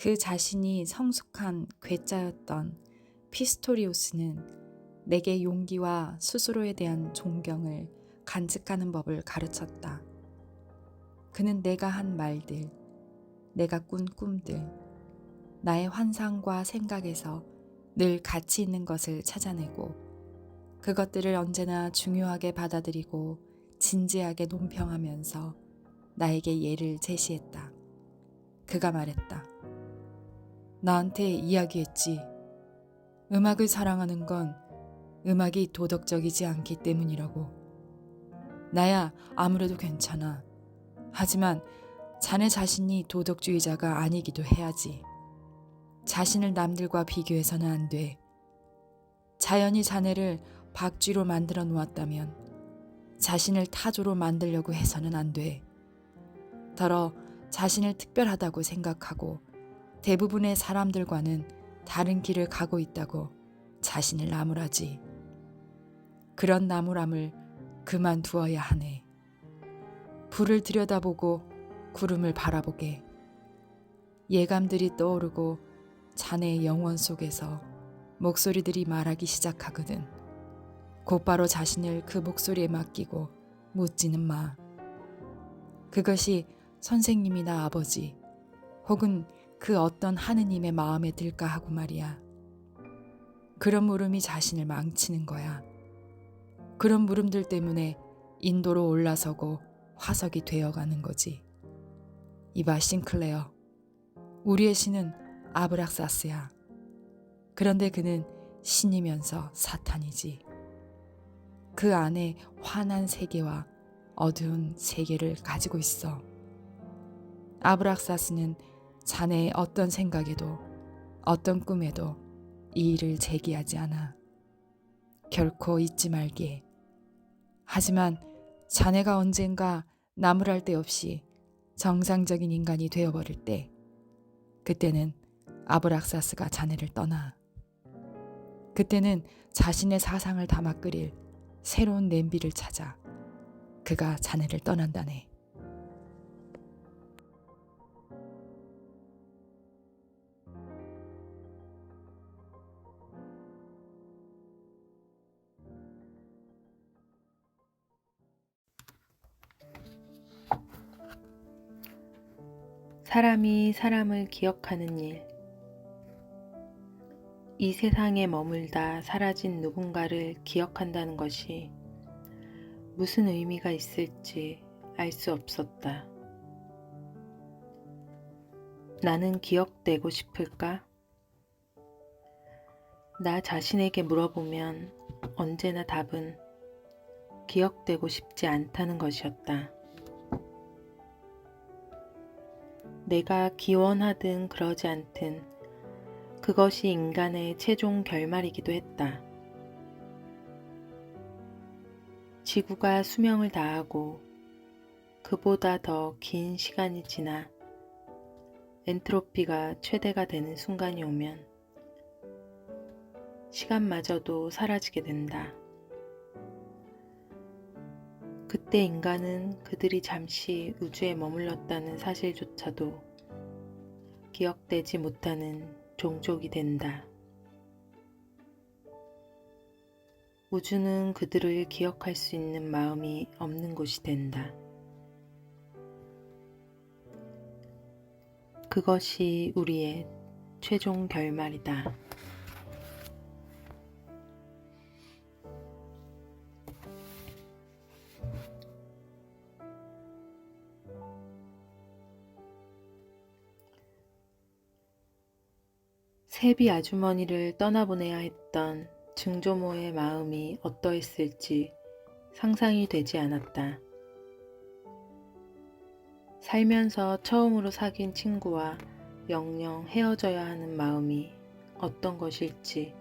그 자신이 성숙한 괴짜였던 피스토리오스는 내게 용기와 스스로에 대한 존경을 간직하는 법을 가르쳤다. 그는 내가 한 말들, 내가 꾼 꿈들, 나의 환상과 생각에서 늘 가치 있는 것을 찾아내고 그것들을 언제나 중요하게 받아들이고 진지하게 논평하면서 나에게 예를 제시했다. 그가 말했다. 나한테 이야기했지. 음악을 사랑하는 건 음악이 도덕적이지 않기 때문이라고. 나야 아무래도 괜찮아. 하지만 자네 자신이 도덕주의자가 아니기도 해야지. 자신을 남들과 비교해서는 안 돼. 자연이 자네를 박쥐로 만들어 놓았다면 자신을 타조로 만들려고 해서는 안 돼. 더러 자신을 특별하다고 생각하고 대부분의 사람들과는 다른 길을 가고 있다고 자신을 나무라지. 그런 나무람을 그만두어야 하네. 불을 들여다보고 구름을 바라보게. 예감들이 떠오르고 자네의 영혼 속에서 목소리들이 말하기 시작하거든. 곧바로 자신을 그 목소리에 맡기고 묻지는 마. 그것이 선생님이나 아버지 혹은 그 어떤 하느님의 마음에 들까 하고 말이야. 그런 물음이 자신을 망치는 거야. 그런 물음들 때문에 인도로 올라서고 화석이 되어가는 거지. 이봐 싱클레어. 우리의 신은 아브락사스야. 그런데 그는 신이면서 사탄이지. 그 안에 환한 세계와 어두운 세계를 가지고 있어. 아브락사스는 자네의 어떤 생각에도 어떤 꿈에도 이 일을 제기하지 않아. 결코 잊지 말게. 하지만 자네가 언젠가 나무랄 데 없이 정상적인 인간이 되어버릴 때 그때는 아브락사스가 자네를 떠나. 그때는 자신의 사상을 담아 끓일 새로운 냄비를 찾아 그가 자네를 떠난다네. 사람이 사람을 기억하는 일. 이 세상에 머물다 사라진 누군가를 기억한다는 것이 무슨 의미가 있을지 알 수 없었다. 나는 기억되고 싶을까? 나 자신에게 물어보면 언제나 답은 기억되고 싶지 않다는 것이었다. 내가 기원하든 그러지 않든 그것이 인간의 최종 결말이기도 했다. 지구가 수명을 다하고 그보다 더 긴 시간이 지나 엔트로피가 최대가 되는 순간이 오면 시간마저도 사라지게 된다. 그때 인간은 그들이 잠시 우주에 머물렀다는 사실조차도 기억되지 못하는 종족이 된다. 우주는 그들을 기억할 수 있는 마음이 없는 곳이 된다. 그것이 우리의 최종 결말이다. 세비 아주머니를 떠나보내야 했던 증조모의 마음이 어떠했을지 상상이 되지 않았다. 살면서 처음으로 사귄 친구와 영영 헤어져야 하는 마음이 어떤 것일지,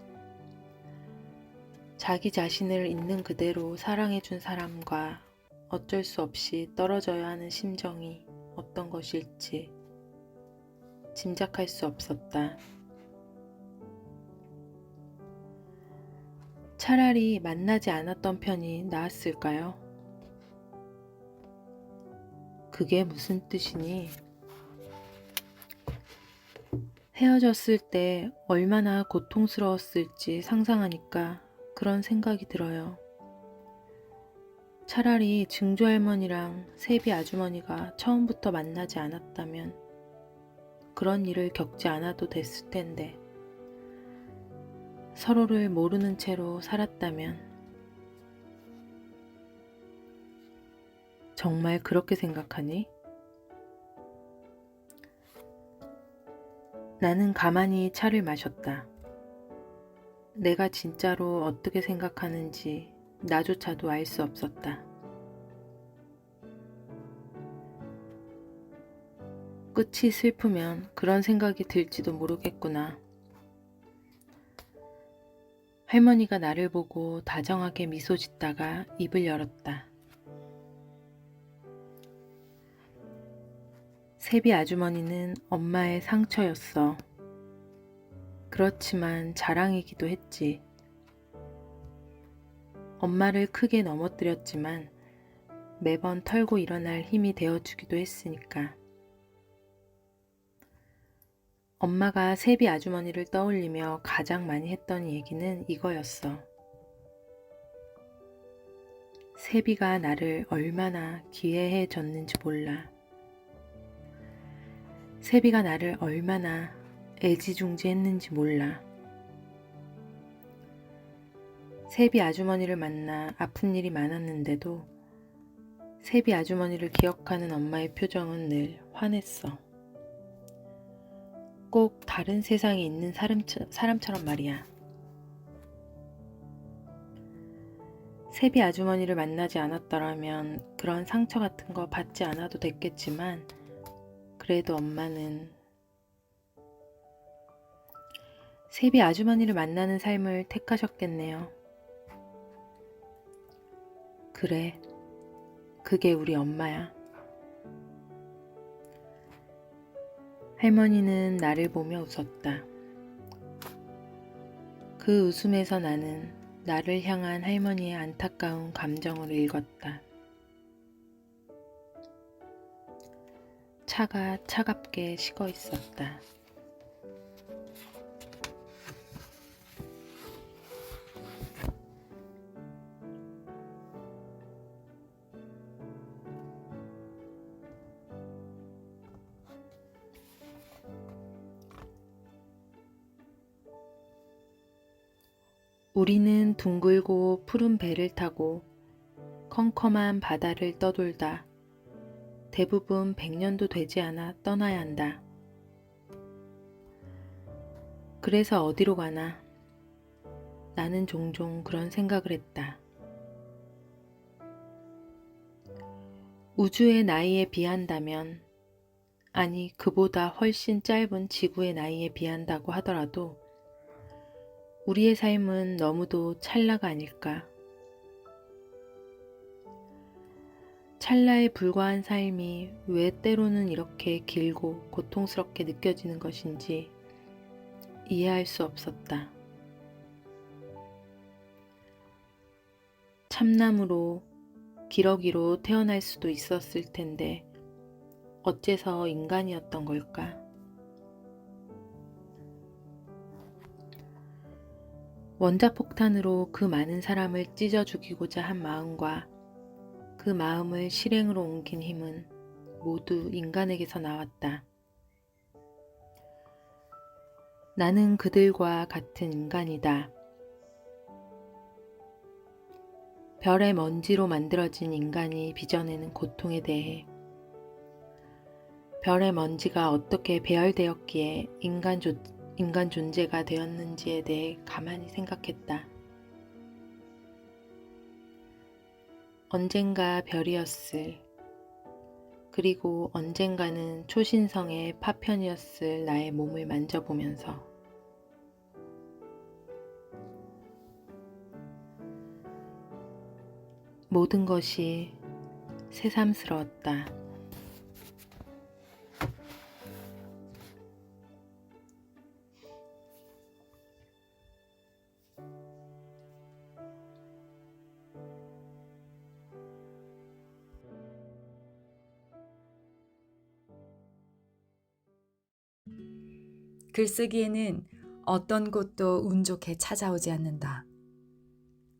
자기 자신을 있는 그대로 사랑해준 사람과 어쩔 수 없이 떨어져야 하는 심정이 어떤 것일지 짐작할 수 없었다. 차라리 만나지 않았던 편이 나았을까요? 그게 무슨 뜻이니? 헤어졌을 때 얼마나 고통스러웠을지 상상하니까 그런 생각이 들어요. 차라리 증조할머니랑 세비 아주머니가 처음부터 만나지 않았다면 그런 일을 겪지 않아도 됐을 텐데, 서로를 모르는 채로 살았다면. 정말 그렇게 생각하니? 나는 가만히 차를 마셨다. 내가 진짜로 어떻게 생각하는지 나조차도 알 수 없었다. 끝이 슬프면 그런 생각이 들지도 모르겠구나. 할머니가 나를 보고 다정하게 미소 짓다가 입을 열었다. 세비 아주머니는 엄마의 상처였어. 그렇지만 자랑이기도 했지. 엄마를 크게 넘어뜨렸지만 매번 털고 일어날 힘이 되어주기도 했으니까. 엄마가 세비 아주머니를 떠올리며 가장 많이 했던 얘기는 이거였어. 세비가 나를 얼마나 기회해 줬는지 몰라. 세비가 나를 얼마나 애지중지했는지 몰라. 세비 아주머니를 만나 아픈 일이 많았는데도 세비 아주머니를 기억하는 엄마의 표정은 늘 환했어. 꼭 다른 세상에 있는 사람처럼 말이야. 세비 아주머니를 만나지 않았더라면 그런 상처 같은 거 받지 않아도 됐겠지만, 그래도 엄마는 세비 아주머니를 만나는 삶을 택하셨겠네요. 그래, 그게 우리 엄마야. 할머니는 나를 보며 웃었다. 그 웃음에서 나는 나를 향한 할머니의 안타까운 감정을 읽었다. 차가 차갑게 식어 있었다. 우리는 둥글고 푸른 배를 타고 컴컴한 바다를 떠돌다 대부분 100년도 되지 않아 떠나야 한다. 그래서 어디로 가나? 나는 종종 그런 생각을 했다. 우주의 나이에 비한다면, 아니 그보다 훨씬 짧은 지구의 나이에 비한다고 하더라도 우리의 삶은 너무도 찰나가 아닐까. 찰나에 불과한 삶이 왜 때로는 이렇게 길고 고통스럽게 느껴지는 것인지 이해할 수 없었다. 참나무로 기러기로 태어날 수도 있었을 텐데 어째서 인간이었던 걸까? 원자폭탄으로 그 많은 사람을 찢어 죽이고자 한 마음과 그 마음을 실행으로 옮긴 힘은 모두 인간에게서 나왔다. 나는 그들과 같은 인간이다. 별의 먼지로 만들어진 인간이 빚어내는 고통에 대해, 별의 먼지가 어떻게 배열되었기에 인간 존재가 되었는지에 대해 가만히 생각했다. 언젠가 별이었을, 그리고 언젠가는 초신성의 파편이었을 나의 몸을 만져보면서 모든 것이 새삼스러웠다. 글쓰기에는 어떤 곳도 운 좋게 찾아오지 않는다.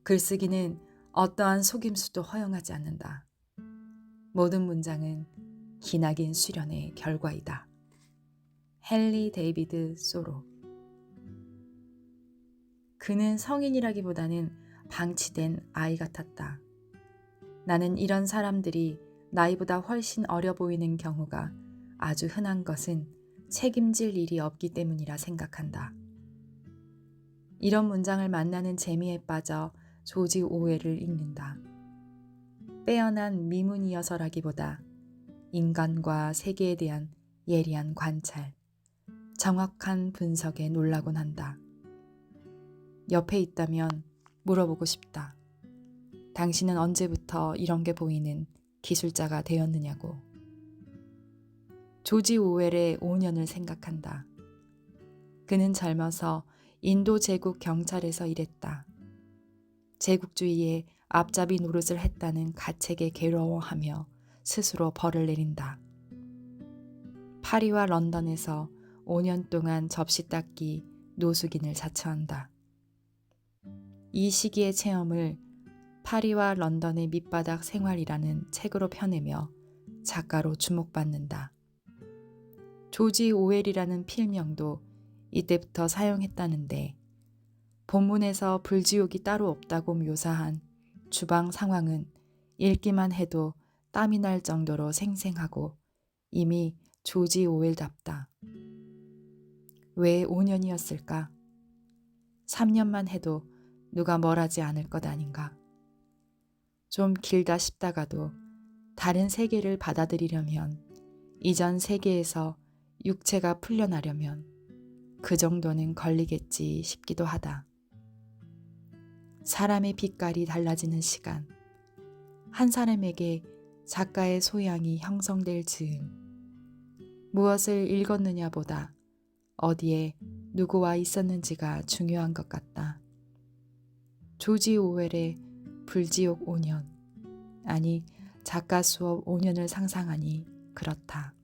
글쓰기는 어떠한 속임수도 허용하지 않는다. 모든 문장은 기나긴 수련의 결과이다. 헨리 데이비드 소로. 그는 성인이라기보다는 방치된 아이 같았다. 나는 이런 사람들이 나이보다 훨씬 어려 보이는 경우가 아주 흔한 것은 책임질 일이 없기 때문이라 생각한다. 이런 문장을 만나는 재미에 빠져 조지 오웰을 읽는다. 빼어난 미문이어서라기보다 인간과 세계에 대한 예리한 관찰, 정확한 분석에 놀라곤 한다. 옆에 있다면 물어보고 싶다. 당신은 언제부터 이런 게 보이는 기술자가 되었느냐고. 조지 오웰의 5년을 생각한다. 그는 젊어서 인도 제국 경찰에서 일했다. 제국주의에 앞잡이 노릇을 했다는 가책에 괴로워하며 스스로 벌을 내린다. 파리와 런던에서 5년 동안 접시 닦기, 노숙인을 자처한다. 이 시기의 체험을 파리와 런던의 밑바닥 생활이라는 책으로 펴내며 작가로 주목받는다. 조지 오웰이라는 필명도 이때부터 사용했다는데 본문에서 불지옥이 따로 없다고 묘사한 주방 상황은 읽기만 해도 땀이 날 정도로 생생하고 이미 조지 오웰답다. 왜 5년이었을까? 3년만 해도 누가 뭘 하지 않을 것 아닌가? 좀 길다 싶다가도 다른 세계를 받아들이려면, 이전 세계에서 육체가 풀려나려면 그 정도는 걸리겠지 싶기도 하다. 사람의 빛깔이 달라지는 시간, 한 사람에게 작가의 소양이 형성될 즈음, 무엇을 읽었느냐보다 어디에 누구와 있었는지가 중요한 것 같다. 조지 오웰의 불지옥 5년, 아니 작가 수업 5년을 상상하니 그렇다.